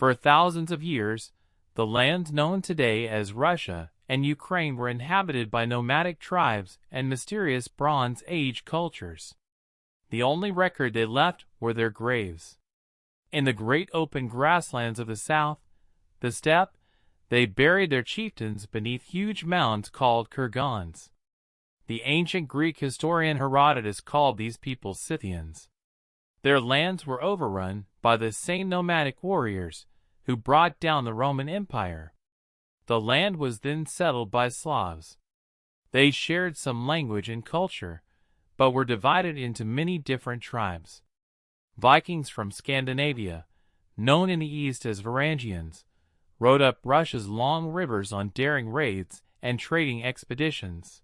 For thousands of years, the lands known today as Russia and Ukraine were inhabited by nomadic tribes and mysterious Bronze Age cultures. The only record they left were their graves. In the great open grasslands of the south, the steppe, they buried their chieftains beneath huge mounds called kurgans. The ancient Greek historian Herodotus called these people Scythians. Their lands were overrun by the same nomadic warriors who brought down the Roman Empire. The land was then settled by Slavs. They shared some language and culture, but were divided into many different tribes. Vikings from Scandinavia, known in the east as Varangians, rode up Russia's long rivers on daring raids and trading expeditions.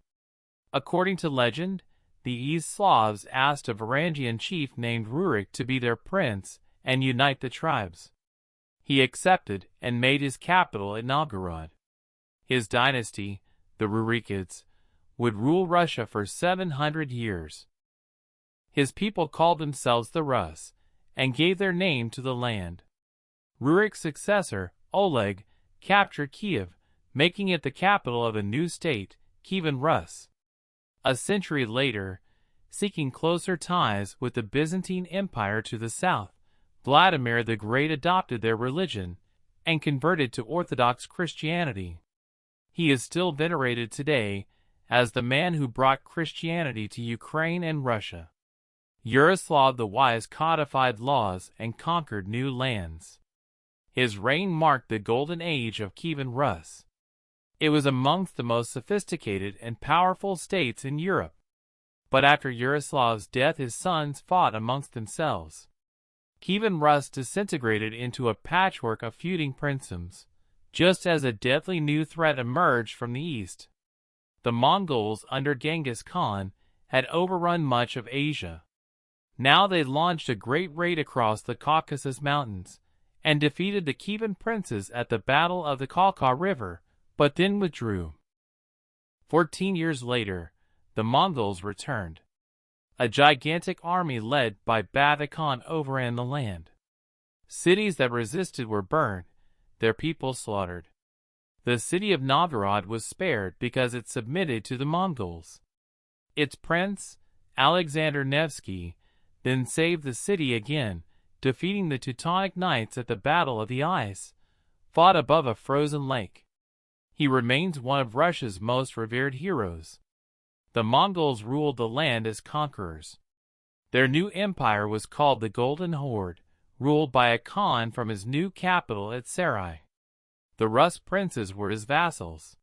According to legend, the East Slavs asked a Varangian chief named Rurik to be their prince and unite the tribes. He accepted and made his capital at Novgorod. His dynasty, the Rurikids, would rule Russia for 700 years. His people called themselves the Rus and gave their name to the land. Rurik's successor, Oleg, captured Kiev, making it the capital of a new state, Kievan Rus. A century later, seeking closer ties with the Byzantine Empire to the south, Vladimir the Great adopted their religion and converted to Orthodox Christianity. He is still venerated today as the man who brought Christianity to Ukraine and Russia. Yaroslav the Wise codified laws and conquered new lands. His reign marked the golden age of Kievan Rus. It was amongst the most sophisticated and powerful states in Europe. But after Yaroslav's death, his sons fought amongst themselves. Kievan Rus disintegrated into a patchwork of feuding princedoms, just as a deadly new threat emerged from the east. The Mongols under Genghis Khan had overrun much of Asia. Now they launched a great raid across the Caucasus Mountains and defeated the Kievan princes at the Battle of the Kalka River, but then withdrew. 14 years later, the Mongols returned. A gigantic army led by Babakan Khan overran the land. Cities that resisted were burned, their people slaughtered. The city of Novgorod was spared because it submitted to the Mongols. Its prince, Alexander Nevsky, then saved the city again, defeating the Teutonic Knights at the Battle of the Ice, fought above a frozen lake. He remains one of Russia's most revered heroes. The Mongols ruled the land as conquerors. Their new empire was called the Golden Horde, ruled by a Khan from his new capital at Sarai. The Rus princes were his vassals.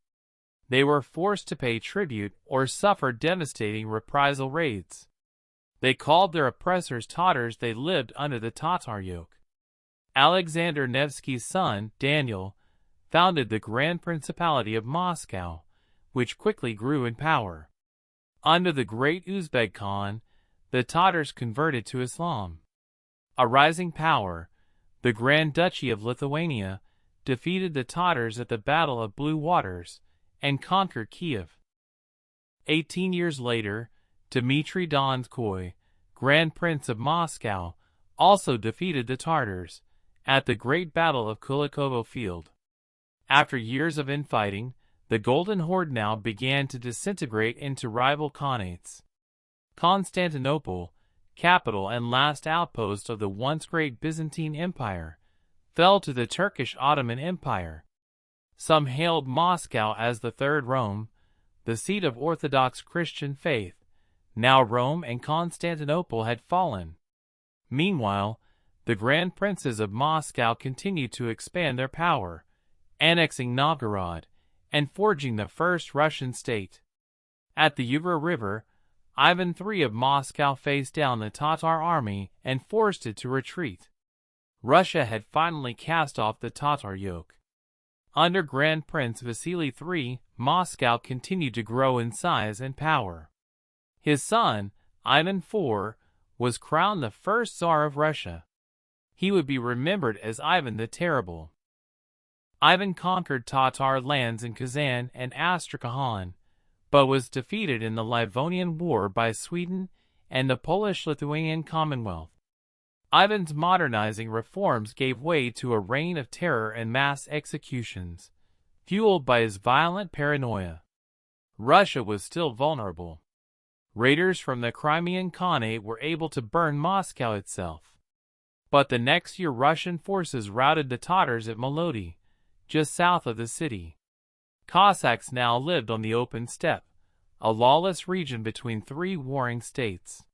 They were forced to pay tribute or suffer devastating reprisal raids. They called their oppressors Tatars. They lived under the Tatar yoke. Alexander Nevsky's son, Daniel, founded the Grand Principality of Moscow, which quickly grew in power. Under the great Uzbek Khan, the Tatars converted to Islam. A rising power, the Grand Duchy of Lithuania, defeated the Tatars at the Battle of Blue Waters and conquered Kiev. 18 years later, Dmitri Donskoi, Grand Prince of Moscow, also defeated the Tatars at the Great Battle of Kulikovo Field. After years of infighting, the Golden Horde now began to disintegrate into rival khanates. Constantinople, capital and last outpost of the once great Byzantine Empire, fell to the Turkish Ottoman Empire. Some hailed Moscow as the Third Rome, the seat of Orthodox Christian faith. Now Rome and Constantinople had fallen. Meanwhile, the Grand Princes of Moscow continued to expand their power, annexing Novgorod and forging the first Russian state. At the Ugra River, Ivan III of Moscow faced down the Tatar army and forced it to retreat. Russia had finally cast off the Tatar yoke. Under Grand Prince Vasily III, Moscow continued to grow in size and power. His son, Ivan IV, was crowned the first Tsar of Russia. He would be remembered as Ivan the Terrible. Ivan conquered Tatar lands in Kazan and Astrakhan, but was defeated in the Livonian War by Sweden and the Polish-Lithuanian Commonwealth. Ivan's modernizing reforms gave way to a reign of terror and mass executions, fueled by his violent paranoia. Russia was still vulnerable. Raiders from the Crimean Khanate were able to burn Moscow itself. But the next year Russian forces routed the Tatars at Molody, just south of the city. Cossacks now lived on the open steppe, a lawless region between three warring states.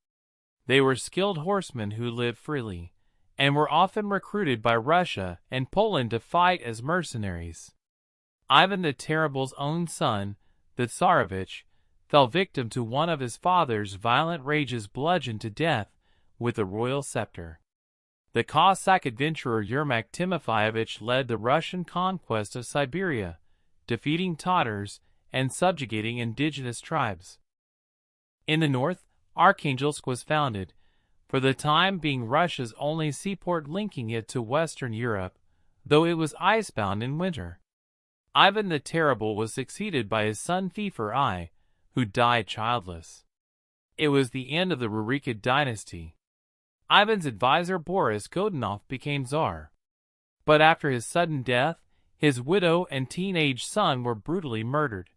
They were skilled horsemen who lived freely, and were often recruited by Russia and Poland to fight as mercenaries. Ivan the Terrible's own son, the Tsarevich, fell victim to one of his father's violent rages, bludgeoned to death with the royal scepter. The Cossack adventurer Yermak Timofeyevich led the Russian conquest of Siberia, defeating Tatars and subjugating indigenous tribes. In the north, Arkhangelsk was founded, for the time being Russia's only seaport linking it to Western Europe, though it was icebound in winter. Ivan the Terrible was succeeded by his son Feofor I, who died childless. It was the end of the Rurikid dynasty. Ivan's advisor Boris Godunov became Tsar. But after his sudden death, his widow and teenage son were brutally murdered,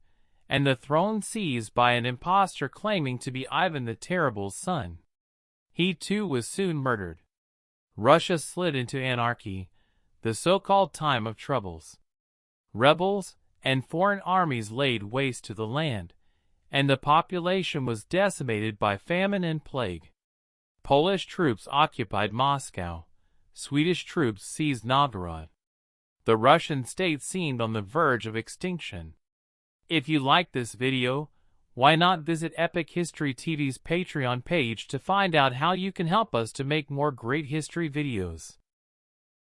and the throne seized by an impostor claiming to be Ivan the Terrible's son. He too was soon murdered. Russia slid into anarchy, the so-called time of troubles. Rebels and foreign armies laid waste to the land, and the population was decimated by famine and plague. Polish troops occupied Moscow. Swedish troops seized Novgorod. The Russian state seemed on the verge of extinction. If you liked this video, why not visit Epic History TV's Patreon page to find out how you can help us to make more great history videos.